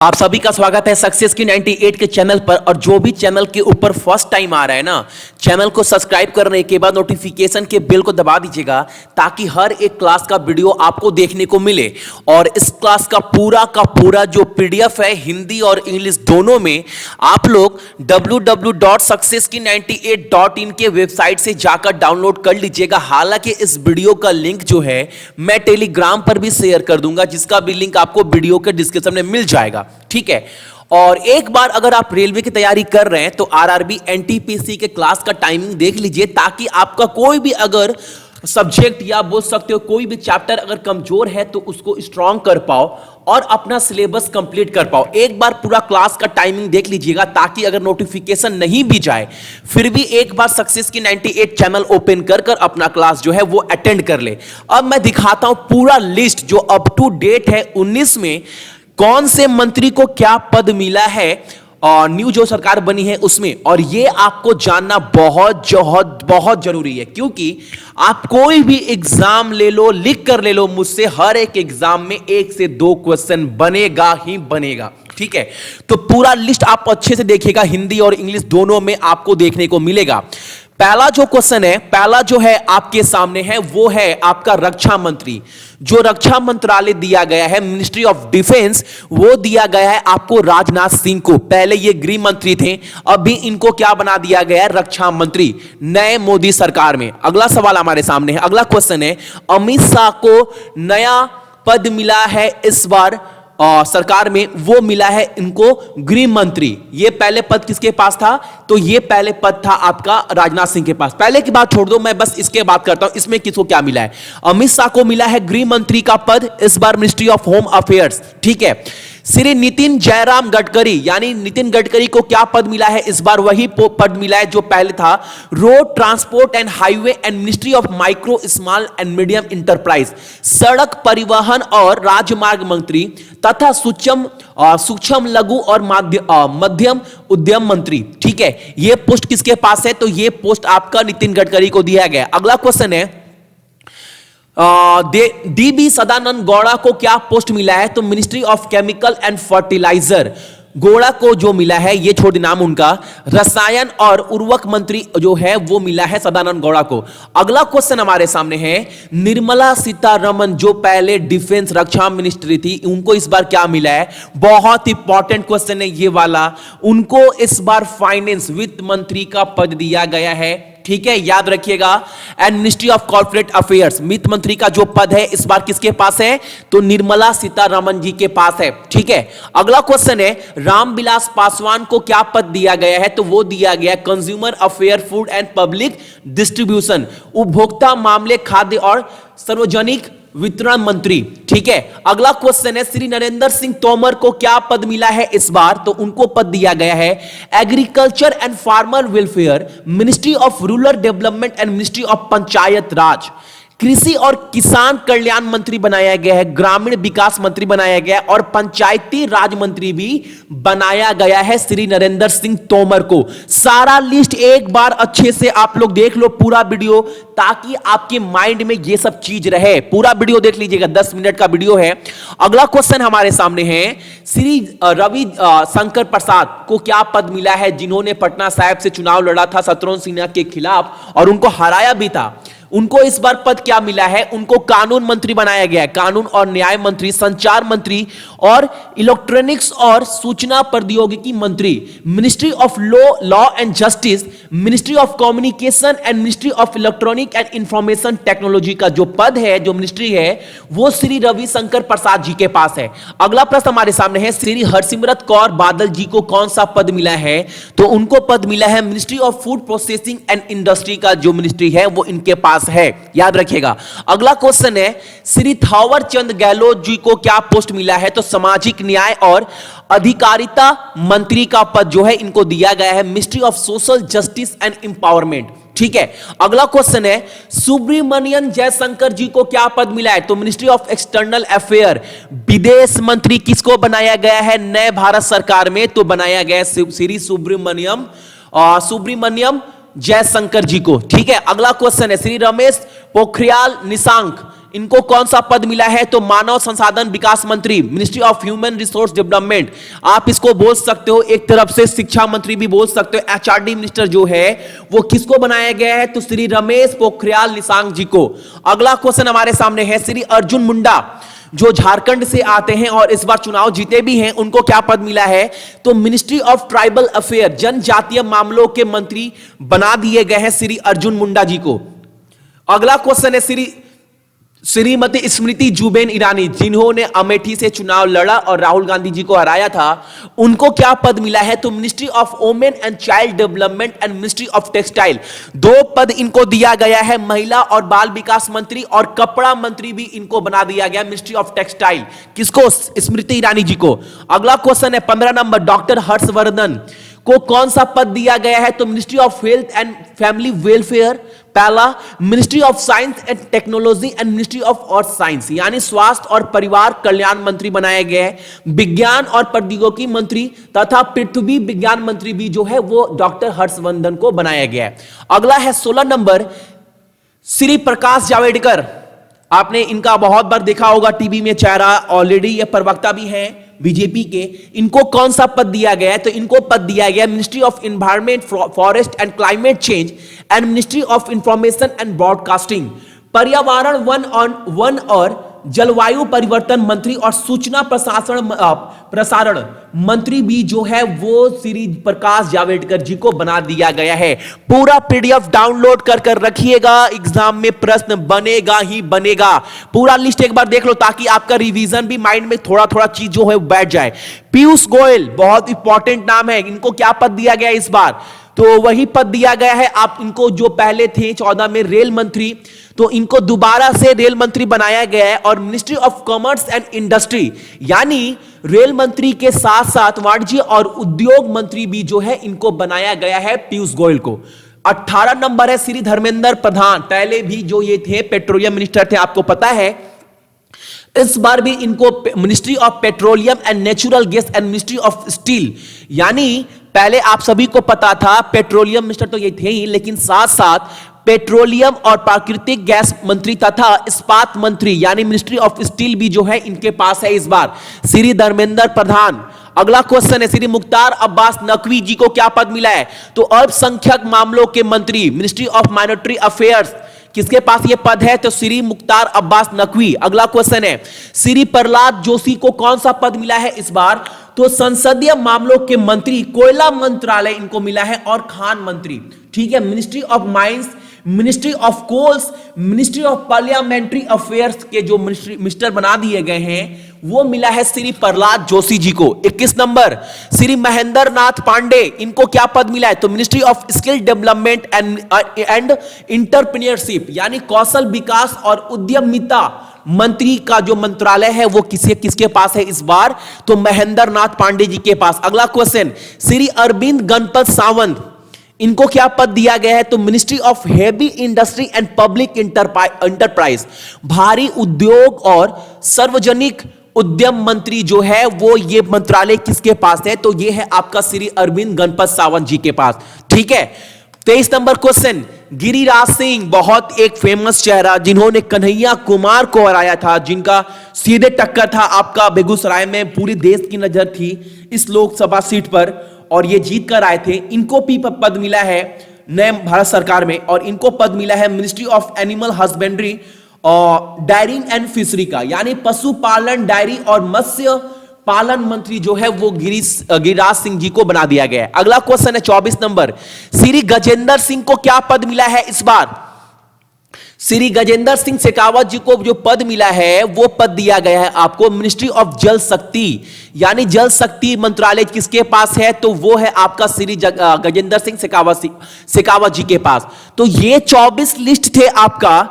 आप सभी का स्वागत है सक्सेस की 98 के चैनल पर। और जो भी चैनल के ऊपर फर्स्ट टाइम आ रहा है ना, चैनल को सब्सक्राइब करने के बाद नोटिफिकेशन के बेल को दबा दीजिएगा ताकि हर एक क्लास का वीडियो आपको देखने को मिले। और इस क्लास का पूरा जो पीडीएफ है हिंदी और इंग्लिश दोनों में आप लोग www.successki98.in के वेबसाइट से जाकर डाउनलोड कर लीजिएगा। हालांकि इस वीडियो का लिंक जो है मैं टेलीग्राम पर भी शेयर कर दूंगा, जिसका भी लिंक आपको वीडियो के डिस्क्रिप्शन में मिल जाएगा। ठीक है। और एक बार अगर आप रेलवे की तैयारी कर रहे हैं तो आरआरबी एनटीपीसी के क्लास का टाइमिंग देख लीजिए, ताकि आपका कोई भी अगर सब्जेक्ट या बोल सकते हो कोई भी चैप्टर अगर कमजोर है तो उसको स्ट्रांग कर पाओ और अपना सिलेबस कंप्लीट कर पाओ। एक बार पूरा क्लास का टाइमिंग देख लीजिएगा, ताकि अगर नोटिफिकेशन नहीं भी जाए फिर भी एक बार सक्सेस की 98 चैनल ओपन कर अपना क्लास जो है वो अटेंड कर ले। अब मैं दिखाता हूं पूरा लिस्ट जो अप टू डेट है 19 में कौन से मंत्री को क्या पद मिला है और न्यू जो सरकार बनी है उसमें। और ये आपको जानना बहुत जरूरी है, क्योंकि आप कोई भी एग्जाम ले लो, लिख कर ले लो मुझसे, हर एक एग्जाम में 1 से 2 क्वेश्चन बनेगा ही बनेगा। ठीक है, तो पूरा लिस्ट आप अच्छे से देखिएगा, हिंदी और इंग्लिश दोनों में आपको देखने को मिलेगा। पहला जो क्वेश्चन है, पहला जो है आपके सामने है वो है आपका रक्षा मंत्री। जो रक्षा मंत्रालय दिया गया है, मिनिस्ट्री ऑफ डिफेंस, वो दिया गया है आपको राजनाथ सिंह को। पहले ये गृह मंत्री थे, अभी इनको क्या बना दिया गया है, रक्षा मंत्री, नए मोदी सरकार में। अगला सवाल हमारे सामने है, अगला क्वेश्चन है, अमित शाह को नया पद मिला है इस बार सरकार में, वो मिला है इनको गृह मंत्री। ये पहले पद किसके पास था, तो ये पहले पद था आपका राजनाथ सिंह के पास। पहले की बात छोड़ दो, मैं बस इसके बात करता हूं, इसमें किसको क्या मिला है। अमित शाह को मिला है गृह मंत्री का पद इस बार, मिनिस्ट्री ऑफ होम अफेयर्स। ठीक है। श्री नितिन जयराम गडकरी यानी नितिन गडकरी को क्या पद मिला है इस बार, वही पद मिला है जो पहले था, road transport and highway and ministry of micro small and medium enterprise, सड़क परिवहन और राजमार्ग मंत्री तथा सूक्ष्म लघु और मध्यम उद्यम मंत्री। ठीक है, यह पोस्ट किसके पास है, तो यह पोस्ट आपका नितिन गडकरी को दिया गया। अगला क्वेश्चन है, डीबी सदानंद गौड़ा को क्या पोस्ट मिला है, तो ministry of chemical and fertilizer. Gowda को जो मिला है, ये छोड़ नाम उनका, रसायन और उर्वरक मंत्री जो है वो मिला है सदानंद गौड़ा को। अगला क्वेश्चन हमारे सामने है, निर्मला सीतारमण जो पहले डिफेंस रक्षा मिनिस्ट्री थी, उनको इस बार क्या मिला है, बहुत इंपॉर्टेंट क्वेश्चन है ये वाला। उनको इस बार फाइनेंस वित्त मंत्री का पद दिया गया है। ठीक है, याद रखिएगा। And ministry of corporate affairs, वित्त मंत्री का जो पद है इस बार किसके पास है, तो निर्मला सीतारमण जी के पास है। ठीक है। अगला क्वेश्चन है, रामविलास पासवान को क्या पद दिया गया है, तो वो दिया गया consumer affair, food and public distribution, उपभोक्ता मामले, खाद्य और सार्वजनिक वितरण मंत्री। ठीक है। अगला क्वेश्चन है, श्री नरेंद्र सिंह तोमर को क्या पद मिला है इस बार, तो उनको पद दिया गया है agriculture and farmer welfare, ministry of rural development and ministry of panchayat raj. कृषि और किसान कल्याण मंत्री बनाया गया है, ग्रामीण विकास मंत्री बनाया गया है और पंचायती राज मंत्री भी बनाया गया है श्री नरेंद्र सिंह तोमर को। सारा लिस्ट एक बार अच्छे से आप लोग देख लो पूरा वीडियो, ताकि आपके माइंड में ये सब चीज रहे। पूरा वीडियो देख लीजिएगा, 10 मिनट का वीडियो है। अगला क्वेश्चन हमारे सामने है, श्री रवि शंकर प्रसाद को क्या पद मिला है, जिन्होंने पटना साहिब से चुनाव लड़ा था शत्रुघ्न सिन्हा के खिलाफ और उनको हराया भी था। उनको इस बार पद क्या मिला है, उनको कानून मंत्री बनाया गया है, कानून और न्याय मंत्री, संचार मंत्री और इलेक्ट्रॉनिक्स और सूचना प्रौद्योगिकी मंत्री, ministry of law and justice, ministry of communication and ministry of electronic and information technology का जो पद है, जो मिनिस्ट्री है, वो श्री रविशंकर प्रसाद जी के पास है। अगला प्रश्न हमारे सामने है, श्री हरसिमरत कौर बादल जी को कौन सा पद मिला है, तो उनको पद मिला है ministry of food processing and industry का जो मिनिस्ट्री है वो इनके पास है, याद रखिएगा। अगला क्वेश्चन है, श्री थावर चंद गहलोत जी को क्या पोस्ट मिला है, तो सामाजिक न्याय और अधिकारिता मंत्री का पद जो है इनको दिया गया है, ministry of social justice and empowerment. ठीक है। अगला क्वेश्चन है, सुब्रमण्यम जयशंकर जी को क्या पद मिला है, तो मिनिस्ट्री ऑफ एक्सटर्नल अफेयर, विदेश मंत्री किसको बनाया गया है नए भारत सरकार में, तो बनाया गया श्री सुब्रमण्यम जयशंकर जी को। ठीक है। अगला क्वेश्चन है, श्री रमेश पोखरियाल निशंक इनको कौन सा पद मिला है? तो मानव संसाधन विकास मंत्री, ministry of human resource development. आप इसको बोल सकते हो एक तरफ से शिक्षा मंत्री भी बोल सकते हो। एचआरडी मिनिस्टर जो है वो किसको बनाया गया है? तो श्री रमेश पोखरियाल निशंक जी को। अगला क्वेश्चन हमारे सामने है, श्री अर्जुन मुंडा जो झारखंड से आते हैं और इस बार चुनाव जीते भी हैं, उनको क्या पद मिला है? तो मिनिस्ट्री ऑफ ट्राइबल अफेयर, जनजातीय मामलों के मंत्री बना दिए गए हैं श्री अर्जुन मुंडा जी को। अगला क्वेश्चन है श्रीमती स्मृति जुबिन ईरानी, जिन्होंने अमेठी से चुनाव लड़ा और राहुल गांधी जी को हराया था, उनको क्या पद मिला है? तो ministry of women and child development and ministry of textile, दो पद इनको दिया गया है। महिला और बाल विकास मंत्री और कपड़ा मंत्री भी इनको बना दिया गया मिनिस्ट्री ऑफ टेक्सटाइल। किसको? स्मृति ईरानी जी को। अगला क्वेश्चन है 15 नंबर, डॉक्टर हर्षवर्धन को कौन सा पद दिया गया है? तो ministry of health and family welfare पहला, ministry of science and technology and ministry of earth science, यानी स्वास्थ्य और परिवार कल्याण मंत्री बनाया गया है। विज्ञान और प्रौद्योगिकी मंत्री तथा पृथ्वी विज्ञान मंत्री भी जो है वो डॉक्टर हर्षवर्धन को बनाया गया है। अगला है 16 नंबर, श्री प्रकाश जावड़ेकर। आपने इनका बहुत बार देखा होगा टीवी में चेहरा, ऑलरेडी ये प्रवक्ता भी हैं बीजेपी के। इनको कौन सा पद दिया गया है? तो इनको पद दिया गया ministry of environment, forest and climate change and ministry of information and broadcasting, पर्यावरण, वन और जलवायु परिवर्तन मंत्री और सूचना प्रसारण मंत्री भी जो है वो श्री प्रकाश जावड़ेकर जी को बना दिया गया है। पूरा पीडीएफ डाउनलोड कर रखिएगा, एग्जाम में प्रश्न बनेगा ही बनेगा। पूरा लिस्ट एक बार देख लो ताकि आपका रिवीजन भी माइंड में थोड़ा थोड़ा चीज जो है बैठ जाए। पीयूष गोयल बहुत इंपॉर्टेंट नाम है, इनको क्या पद दिया गया इस बार? तो वही पद दिया गया है आप इनको जो पहले थे 14 में रेल मंत्री, तो इनको दोबारा से रेल मंत्री बनाया गया है। और ministry of commerce and industry, यानी रेल मंत्री के साथ साथ वाणिज्य और उद्योग मंत्री भी जो है इनको बनाया गया है पीयूष गोयल को। 18 नंबर है श्री धर्मेंद्र प्रधान, पहले भी जो ये थे पेट्रोलियम मिनिस्टर थे, आपको पता है। इस बार भी इनको ministry of petroleum and natural gas and ministry of steel, यानी पहले आप सभी को पता था पेट्रोलियम मिनिस्टर तो ये थे ही, लेकिन साथ साथ पेट्रोलियम और प्राकृतिक गैस मंत्री तथा इस्पात मंत्री यानी मिनिस्ट्री ऑफ स्टील भी जो है इनके पास है इस बार श्री धर्मेंद्र प्रधान। अगला क्वेश्चन है श्री मुख्तार अब्बास नकवी जी को क्या पद मिला है? तो अल्पसंख्यक मामलों के मंत्री, मिनिस्ट्री ऑफ माइनॉरिटी अफेयर्स, किसके पास ये पद है? तो श्री मुख्तार अब्बास नकवी। अगला क्वेश्चन है श्री प्रहलाद जोशी को कौन सा पद मिला है इस बार? तो संसदीय मामलों के मंत्री, कोयला मंत्रालय इनको मिला है और खान मंत्री, ठीक है। Ministry of mines, ministry of coals, ministry of parliamentary affairs के जो मिनिस्टर बना दिए गए हैं वो मिला है श्री प्रहलाद जोशी जी को। 21 नंबर श्री महेंद्र नाथ पांडे, इनको क्या पद मिला है? तो ministry of skill development and entrepreneurship, यानी कौशल विकास और उद्यमिता मंत्री का जो मंत्रालय है वो किसके पास है इस बार? तो महेंद्र नाथ पांडे जी के पास। अगला क्वेश्चन श्री अरविंद गणपत सावंत, इनको क्या पद दिया गया है? तो ministry of heavy industry and public enterprise, भारी उद्योग और सार्वजनिक उद्यम मंत्री जो है वो ये मंत्रालय किसके पास है? तो ये है आपका श्री अरविंद गणपत सावंत जी के पास, ठीक है। 23 नंबर क्वेश्चन गिरिराज सिंह, बहुत एक फेमस चेहरा जिन्होंने कन्हैया कुमार को हराया था, जिनका सीधे टक्कर था आपका बेगूसराय में, पूरी देश की नजर थी इस लोकसभा सीट पर और ये जीत कर आए थे। इनको भी पद मिला है नए भारत सरकार में और इनको पद मिला है मिनिस्ट्री ऑफ एनिमल हस्बेंड्री और डायरी एंड फिशरी का, यानी पशुपालन, डायरी और मत्स्य पालन मंत्री जो है वो गिरिराज सिंह जी को बना दिया गया है। अगला क्वेश्चन है 24 नंबर श्री गजेंद्र सिंह को क्या पद मिला है इस बार? श्री गजेंद्र सिंह शेखावत जी को जो पद मिला है वो पद दिया गया है आपको मिनिस्ट्री ऑफ जल शक्ति, यानी जल शक्ति मंत्रालय किसके पास है? तो वो है आपका श्री गजेंद्र सिंह शेखावत जी के पास। तो ये 24 लिस्ट थे आपका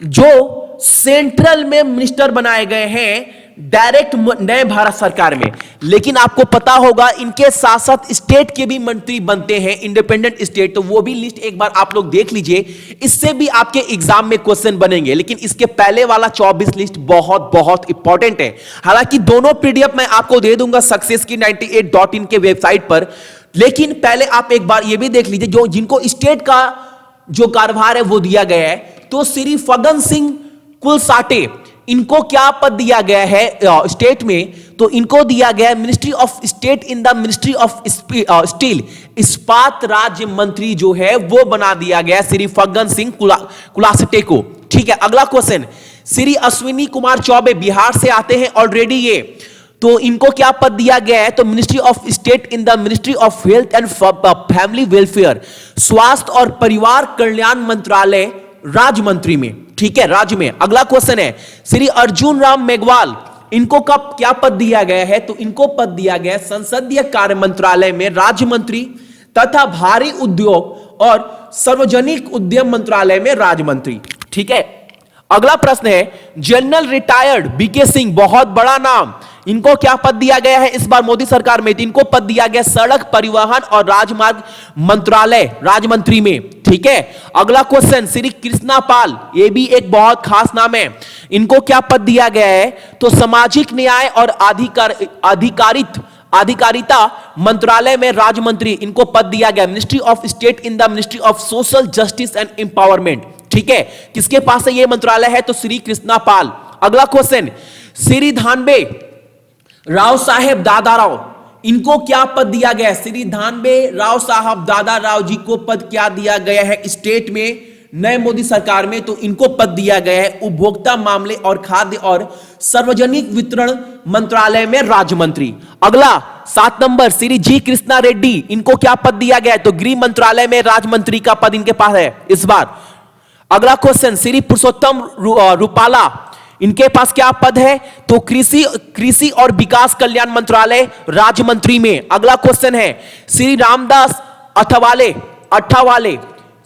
जो सेंट्रल में मिनिस्टर बनाए गए हैं डायरेक्ट नए भारत सरकार में। लेकिन आपको पता होगा इनके साथ साथ स्टेट के भी मंत्री बनते हैं, इंडिपेंडेंट स्टेट, तो वो भी लिस्ट एक बार आप लोग देख लीजिए, इससे भी आपके एग्जाम में क्वेश्चन बनेंगे। लेकिन इसके पहले वाला 24 लिस्ट बहुत बहुत इंपॉर्टेंट है। हालांकि दोनों पीडीएफ मैं आपको दे दूंगा सक्सेस की 98.in के वेबसाइट पर, लेकिन पहले आप एक बार ये भी देख लीजिए जो जिनको स्टेट का जो कार्यभार है वो दिया गया है। तो श्री फग्गन सिंह कुलसाटे, इनको क्या पद दिया गया है स्टेट में? तो इनको दिया गया है ministry of state in the ministry of steel, इस्पात राज्य मंत्री जो है वो बना दिया गया श्री फग्गन सिंह कुलसाटे को। ठीक है, अगला क्वेश्चन, श्री अश्विनी कुमार चौबे बिहार से आते हैं ऑलरेडी ये, तो इनको क्या पद दिया गया है? तो ministry of state in the ministry of health and family welfare, स्वास्थ्य और परिवार कल्याण मंत्रालय राज्य मंत्री में। ठीक है, राज्य में। अगला क्वेश्चन है श्री अर्जुन राम मेघवाल, इनको कब क्या पद दिया गया है? तो इनको पद दिया गया है संसदीय कार्य मंत्रालय में राज्य मंत्री तथा भारी उद्योग और सार्वजनिक उद्यम मंत्रालय में राज्य मंत्री। ठीक है, अगला प्रश्न है जनरल रिटायर्ड बीके सिंह, बहुत बड़ा नाम, इनको क्या पद दिया गया है इस बार मोदी सरकार में? इनको पद दिया गया सड़क परिवहन और राजमार्ग मंत्रालय राज्य मंत्री में। ठीक है, अगला क्वेश्चन श्री कृष्णा पाल, ये भी एक बहुत खास नाम है, इनको क्या पद दिया गया है? तो सामाजिक न्याय और अधिकारिता मंत्रालय में राज्य मंत्री, इनको पद दिया गया ministry of state in the ministry of social justice and empowerment. ठीक है, किसके पास है ये मंत्रालय है? तो श्री कृष्णा पाल। अगला क्वेश्चन श्री धानबे राव साहेब दादा राव, इनको क्या पद दिया गया? श्री धानबे राव साहब दादा राव जी को पद क्या दिया गया है स्टेट में नए मोदी सरकार में? तो इनको पद दिया गया है उपभोक्ता मामले और खाद्य और सार्वजनिक वितरण मंत्रालय में राज्य मंत्री। अगला 7 नंबर श्री जी कृष्णा रेड्डी, इनको क्या पद दिया गया है? तो गृह मंत्रालय में राज्य मंत्री का पद इनके पास है इस बार। अगला क्वेश्चन श्री पुरुषोत्तम रूपाला, इनके पास क्या पद है? तो कृषि और विकास कल्याण मंत्रालय राज्य मंत्री में। अगला क्वेश्चन है श्री रामदास अठावाले,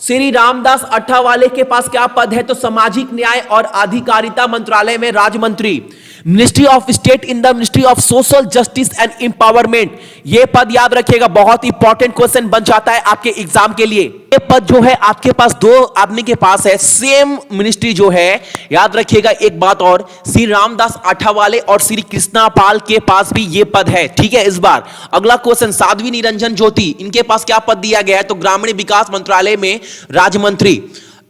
श्री रामदास अठावाले के पास क्या पद है? तो सामाजिक न्याय और अधिकारिता मंत्रालय में राज्य मंत्री, ministry of state in the ministry of social justice and empowerment. यह पद याद रखिएगा, बहुत इंपॉर्टेंट क्वेश्चन बन जाता है आपके एग्जाम के लिए। ये पद जो है आपके पास दो आदमी के पास है, सेम मिनिस्ट्री जो है, याद रखिएगा। एक बात और, श्री रामदास अठावाले और श्री कृष्णा पाल के पास भी ये पद है। ठीक है, इस बार। अगला क्वेश्चन साध्वी निरंजन ज्योति, इनके पास क्या पद दिया गया है? तो ग्रामीण विकास मंत्रालय में राज्य मंत्री।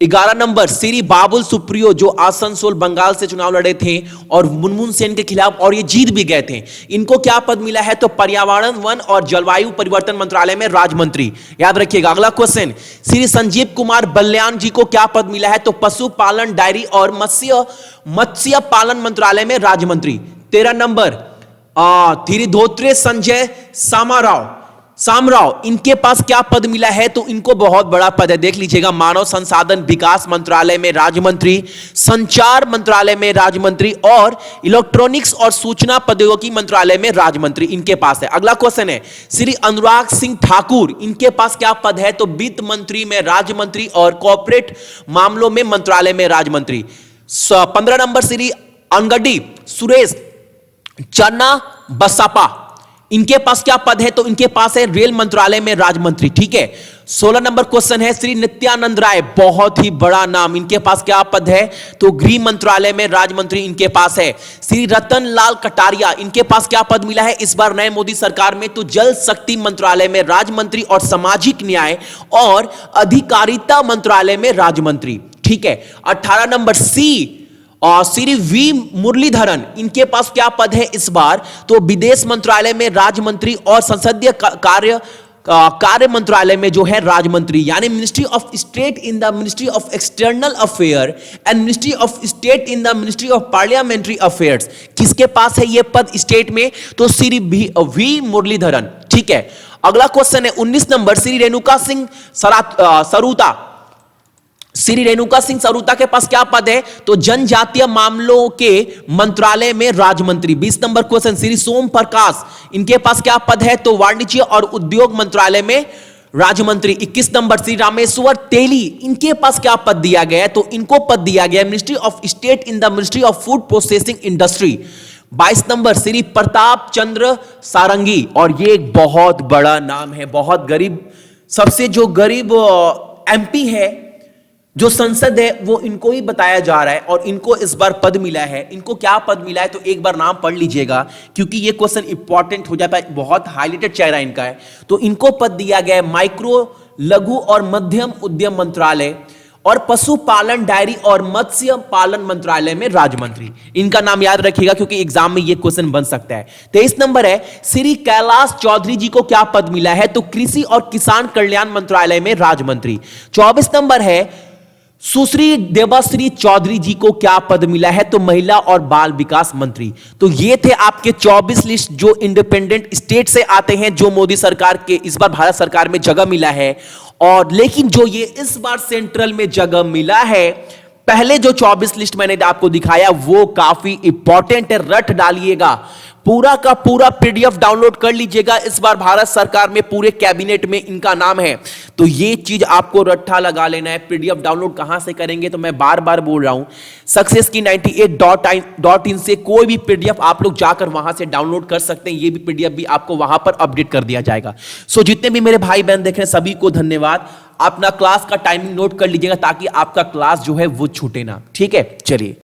11 नंबर श्री बाबुल सुप्रियो, जो आसनसोल बंगाल से चुनाव लड़े थे और मुनमुन सेन के खिलाफ, और ये जीत भी गए थे। इनको क्या पद मिला है? तो पर्यावरण वन और जलवायु परिवर्तन मंत्रालय में राज्य मंत्री, याद रखिएगा। अगला क्वेश्चन श्री संजीव कुमार बल्याण जी को क्या पद मिला है? तो पशुपालन, डायरी और मत्स्य पालन मंत्रालय में राज्य मंत्री। 13 नंबर श्री धोत्रे संजय सामराव, इनके पास क्या पद मिला है? तो इनको बहुत बड़ा पद है, देख लीजिएगा। मानव संसाधन विकास मंत्रालय में राज्य मंत्री, संचार मंत्रालय में राज्य मंत्री और इलेक्ट्रॉनिक्स और सूचना प्रौद्योगिकी मंत्रालय में राज्य मंत्री इनके पास है। अगला क्वेश्चन है श्री अनुराग सिंह ठाकुर, इनके पास क्या पद है? तो वित्त मंत्री में राज्य मंत्री और कॉर्पोरेट मामलों में मंत्रालय में राज्य मंत्री। 15 नंबर श्री अंगडी सुरेश चन्ना बसपा, इनके पास क्या पद है? तो इनके पास है रेल मंत्रालय में राज्य मंत्री। ठीक है। 16 नंबर क्वेश्चन है श्री नित्यानंद राय, बहुत ही बड़ा नाम, इनके पास क्या पद है? तो गृह मंत्रालय में राज्य मंत्री इनके पास है। श्री रतन लाल कटारिया, इनके पास क्या पद मिला है इस बार नए मोदी सरकार में? तो जल शक्ति मंत्रालय में राज्य मंत्री और सामाजिक न्याय और अधिकारिता मंत्रालय में राज्य मंत्री। ठीक है। 18 नंबर सी और श्री वी मुरलीधरन, इनके पास क्या पद है इस बार? तो विदेश मंत्रालय में राज्य मंत्री और संसदीय कार्य मंत्रालय में जो है राज्य मंत्री, यानी ministry of state in the ministry of external affair and ministry of state in the ministry of parliamentary affairs. किसके पास है ये पद स्टेट में? तो श्री वी मुरलीधरन। ठीक है। अगला क्वेश्चन है 19 नंबर श्री रेणुका सिंह सरूता, श्री रेणुका सिंह सरूता के पास क्या पद है? तो जनजातीय मामलों के मंत्रालय में राज्य मंत्री। 20 नंबर क्वेश्चन श्री सोम प्रकाश, इनके पास क्या पद है? तो वाणिज्य और उद्योग मंत्रालय में राज्य मंत्री। 21 नंबर श्री रामेश्वर तेली, इनके पास क्या पद दिया गया है? तो इनको पद दिया गया ministry of state in the ministry of food processing industry. 22 नंबर श्री प्रताप चंद्र सारंगी, और ये एक बहुत बड़ा नाम है, बहुत गरीब, सबसे जो गरीब एमपी है, जो संसद है, वो इनको ही बताया जा रहा है और इनको इस बार पद मिला है। इनको क्या पद मिला है? तो एक बार नाम पढ़ लीजिएगा, क्योंकि ये क्वेश्चन इंपॉर्टेंट हो जाता है, बहुत हाईलाइटेड चेहरा इनका है। तो इनको पद दिया गया है माइक्रो, लघु और मध्यम उद्यम मंत्रालय और पशुपालन, डायरी और मत्स्य पालन मंत्रालय में राज्य मंत्री। इनका नाम याद रखिएगा क्योंकि एग्जाम में ये क्वेश्चन बन सकता है। 23 नंबर है, श्री कैलाश चौधरी जी को क्या पद मिला है? तो कृषि और किसान कल्याण मंत्रालय में राज्य मंत्री। 24 नंबर है, सुश्री देवाश्री चौधरी जी को क्या पद मिला है? तो महिला और बाल विकास मंत्री। तो ये थे आपके 24 लिस्ट जो इंडिपेंडेंट स्टेट से आते हैं, जो मोदी सरकार के इस बार भारत सरकार में जगह मिला है। और लेकिन जो ये इस बार सेंट्रल में जगह मिला है, पहले जो 24 लिस्ट मैंने आपको दिखाया वो काफी इंपॉर्टेंट है, रट डालिएगा। पूरा का पूरा पीडीएफ डाउनलोड कर लीजिएगा। इस बार भारत सरकार में पूरे कैबिनेट में इनका नाम है, तो ये चीज आपको रट्ठा लगा लेना है। पीडीएफ डाउनलोड कहां से करेंगे? तो मैं बार बार बोल रहा हूं, सक्सेस की 98.in से कोई भी पीडीएफ आप लोग जाकर वहां से डाउनलोड कर सकते हैं। ये भी पीडीएफ भी आपको वहां पर अपडेट कर दिया जाएगा। सो जितने भी मेरे भाई बहन देख रहे हैं सभी को धन्यवाद। अपना क्लास का टाइमिंग नोट कर लीजिएगा ताकि आपका क्लास जो है वो छूटे ना। ठीक है, चलिए।